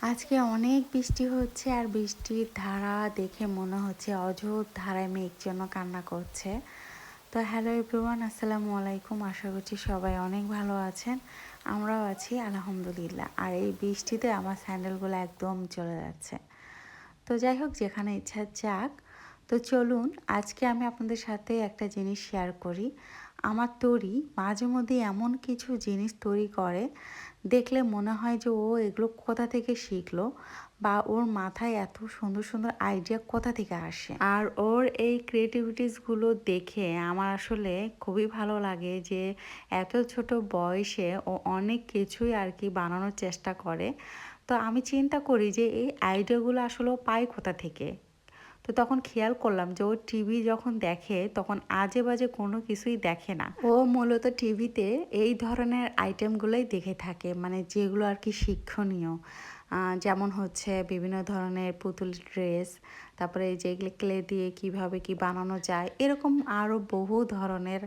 আজকে অনেক বৃষ্টি হচ্ছে আর বৃষ্টির ধারা দেখে মনে হচ্ছে অঝোর ধারায় মেঘ যেন কান্না করছে। তো হ্যালো এভরিওয়ান, আসসালামু আলাইকুম। আশা করছি সবাই অনেক ভালো আছেন। আমরাও আছি আলহামদুলিল্লাহ। আর এই বৃষ্টিতে আমার স্যান্ডেলগুলো একদম চলে যাচ্ছে। তো যাই হোক, যেখানে ইচ্ছা যাক। তো চলুন আজকে আমি আপনাদের সাথে একটা জিনিস শেয়ার করি। আমার তরি মাঝে মধ্যে এমন কিছু জিনিস তৈরি করে, দেখলে মনে হয় যে ও এগুলো কোথা থেকে শিখলো, বা ওর মাথায় এত সুন্দর সুন্দর আইডিয়া কোথা থেকে আসে। আর ওর এই ক্রিয়েটিভিটিসগুলো দেখে আমার আসলে খুবই ভালো লাগে যে এত ছোট বয়সে ও অনেক কিছুই আর কি বানানোর চেষ্টা করে। তো আমি চিন্তা করি যে এই আইডিয়াগুলো আসলে ও পায় কোথা থেকে। তো তখন খেয়াল করলাম যে ও টিভি যখন দেখে তখন আজে বাজে কোনো কিছুই দেখে না। ও মূলত টিভিতে এই ধরনের আইটেমগুলোই দেখে থাকে, মানে যেগুলো আর কি শিক্ষণীয়। যেমন হচ্ছে বিভিন্ন ধরনের পুতুল ড্রেস, তারপরে যেগুলো ক্লে দিয়ে কিভাবে কি বানানো যায়, এরকম আরও বহু ধরনের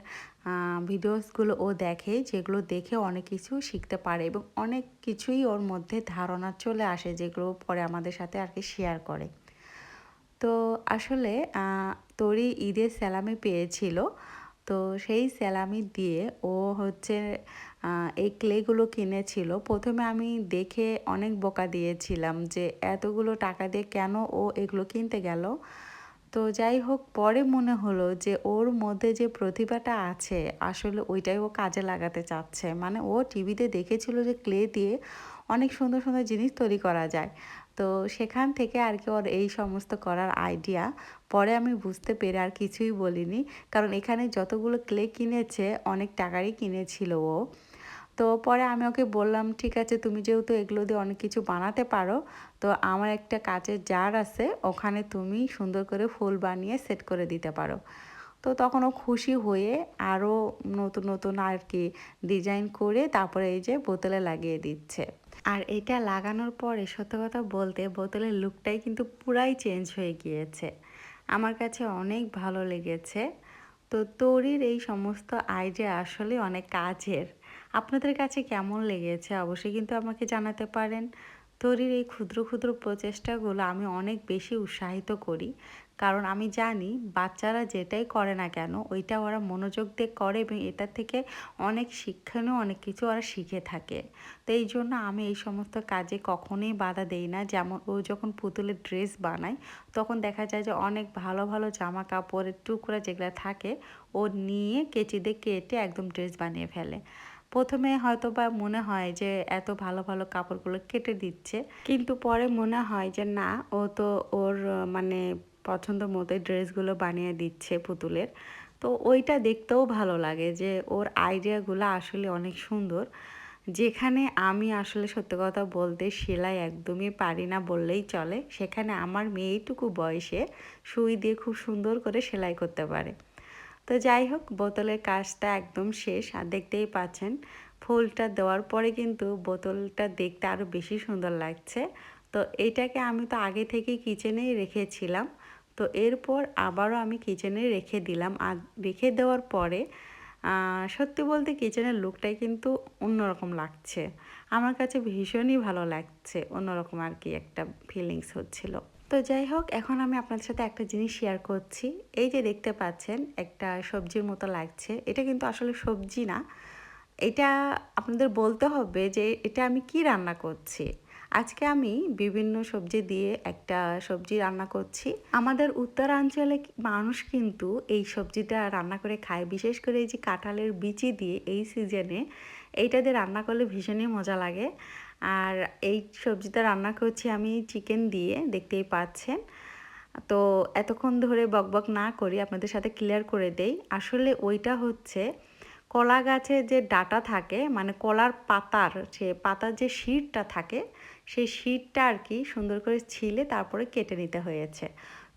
ভিডিওসগুলো ও দেখে, যেগুলো দেখে অনেক কিছু শিখতে পারে এবং অনেক কিছুই ওর মধ্যে ধারণা চলে আসে, যেগুলো পরে আমাদের সাথে আর কি শেয়ার করে। তো আসলে তরি ঈদের স্যালামি পেয়েছিল। তো সেই স্যালামি দিয়ে ও হচ্ছে এই ক্লেগুলো কিনেছিল। প্রথমে আমি দেখে অনেক বকা দিয়েছিলাম যে এতগুলো টাকা দিয়ে কেন ও এগুলো কিনতে গেল। তো যাই হোক, পরে মনে হলো যে ওর মধ্যে যে প্রতিভাটা আছে আসলে ওইটাই ও কাজে লাগাতে চাচ্ছে। মানে ও টিভিতে দেখেছিল যে ক্লে দিয়ে অনেক সুন্দর সুন্দর জিনিস তৈরি করা যায়। তো সেখান থেকে আর কি ওর এই সমস্ত করার আইডিয়া। পরে আমি বুঝতে পেরে আর কিছুই বলিনি, কারণ এখানে যতগুলো ক্লে কিনেছে অনেক টাকারই কিনেছিল ও। তো পরে আমি ওকে বললাম, ঠিক আছে, তুমি যেহেতু এগুলো দিয়ে অনেক কিছু বানাতে পারো, তো আমার একটা কাচের জার আছে, ওখানে তুমি সুন্দর করে ফুল বানিয়ে সেট করে দিতে পারো। তো তখন ও খুশি হয়ে আরও নতুন নতুন আর কি ডিজাইন করে তারপরে এই যে বোতলে লাগিয়ে দিচ্ছে। আর এটা লাগানোর পরে সত্য কথা বলতে বোতলের লুকটাই কিন্তু পুরাই চেঞ্জ হয়ে গিয়েছে। আমার কাছে অনেক ভালো লেগেছে। তো তৈরির এই সমস্ত আইডিয়া আসলে অনেক কাজের। আপনাদের কাছে কেমন লেগেছে অবশ্যই কিন্তু আমাকে জানাতে পারেন। তৈরির এই ক্ষুদ্র ক্ষুদ্র প্রচেষ্টাগুলো আমি অনেক বেশি উৎসাহিত করি, কারণ আমি জানি বাচ্চারা যেটাই করে না কেন ওইটা ওরা মনোযোগ দিয়ে করে এবং এটার থেকে অনেক শিক্ষণীয় অনেক কিছু ওরা শিখে থাকে। তো এই জন্য আমি এই সমস্ত কাজে কখনোই বাধা দেই না। যেমন ও যখন পুতুলের ড্রেস বানায় তখন দেখা যায় যে অনেক ভালো ভালো জামা কাপড়ের টুকরা যেগুলো থাকে ও নিয়ে কেচি দিয়ে কেটে একদম ড্রেস বানিয়ে ফেলে। প্রথমে হয়তো বা মনে হয় যে এত ভালো ভালো কাপড়গুলো কেটে দিচ্ছে, কিন্তু পরে মনে হয় যে না, ও তো ওর মানে পছন্দ মতোই ড্রেসগুলো বানিয়ে দিচ্ছে পুতুলের। তো ওইটা দেখতেও ভালো লাগে যে ওর আইডিয়াগুলো আসলে অনেক সুন্দর। যেখানে আমি আসলে সত্যি কথা বলতে সেলাই একদমই পারি না বললেই চলে, সেখানে আমার মেয়েটুকু বয়সে সুই দিয়ে খুব সুন্দর করে সেলাই করতে পারে। তো যাই হোক, বোতলের কাজটা একদম শেষ আর দেখতেই পাচ্ছেন ফুলটা দেওয়ার পরে কিন্তু বোতলটা দেখতে আরও বেশি সুন্দর লাগছে। তো এইটাকে আমি তো আগে থেকেই কিচেনেই রেখেছিলাম। তো এরপর আবারও আমি কিচেনে রেখে দিলাম। আর রেখে দেওয়ার পরে সত্যি বলতে কিচেনের লুকটাই কিন্তু অন্যরকম লাগছে। আমার কাছে ভীষণই ভালো লাগছে, অন্যরকম আর কি একটা ফিলিংস হচ্ছিল। তো যাই হোক, এখন আমি আপনাদের সাথে একটা জিনিস শেয়ার করছি। এই যে দেখতে পাচ্ছেন একটা সবজির মতো লাগছে, এটা কিন্তু আসলে সবজি না। এটা আপনাদের বলতে হবে যে এটা আমি কি রান্না করছি। আজকে আমি বিভিন্ন সবজি দিয়ে একটা সবজি রান্না করছি। আমাদের উত্তরাঞ্চলে মানুষ কিন্তু এই সবজিটা রান্না করে খায়, বিশেষ করে এই যে কাঁঠালের বিচি দিয়ে এই সিজনে এইটা দিয়ে রান্না করলে ভীষণই মজা লাগে। আর এই সবজিটা রান্না করছি আমি চিকেন দিয়ে, দেখতেই পাচ্ছেন। তো এতক্ষণ ধরে বকবক না করি আপনাদের সাথে ক্লিয়ার করে দেই। আসলে ওইটা হচ্ছে কলা গাছের যে ডাঁটা থাকে, মানে কলার পাতার সে পাতার যে শিরটা থাকে, সেই শিরটা আর কি সুন্দর করে ছিলে তারপরে কেটে নিতে হয়েছে।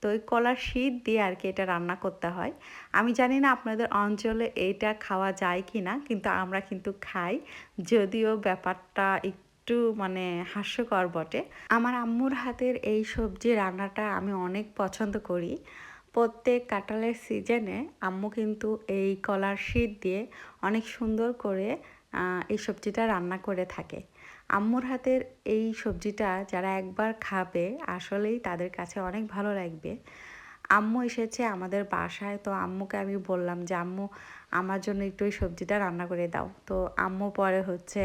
তো ওই কলার শির দিয়ে আর কি এটা রান্না করতে হয়। আমি জানি না আপনাদের অঞ্চলে এইটা খাওয়া যায় কি না, কিন্তু আমরা কিন্তু খাই। যদিও ব্যাপারটা একটু মানে হাস্যকর বটে। আমার আম্মুর হাতের এই সবজি রান্নাটা আমি অনেক পছন্দ করি। প্রত্যেক কাঁঠালের সিজনে আম্মু কিন্তু এই কলার শিট দিয়ে অনেক সুন্দর করে এই সবজিটা রান্না করে থাকে। আম্মুর হাতের এই সবজিটা যারা একবার খাবে আসলেই তাদের কাছে অনেক ভালো লাগবে। আম্মু এসেছে আমাদের বাসায়, তো আম্মুকে আমি বললাম যে আম্মু আমার জন্য একটু এই সবজিটা রান্না করে দাও। তো আম্মু পরে হচ্ছে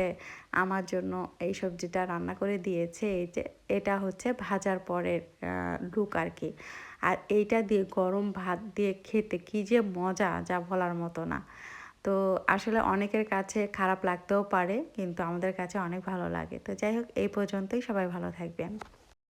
আমার জন্য এই সবজিটা রান্না করে দিয়েছে। এই যে এটা হচ্ছে ভাজার পরের লুক আর কি। আর এইটা দিয়ে গরম ভাত দিয়ে খেতে কী যে মজা, যা বলার মতো না। তো আসলে অনেকের কাছে খারাপ লাগতেও পারে, কিন্তু আমাদের কাছে অনেক ভালো লাগে। তো যাই হোক, এই পর্যন্তই, সবাই ভালো থাকবেন।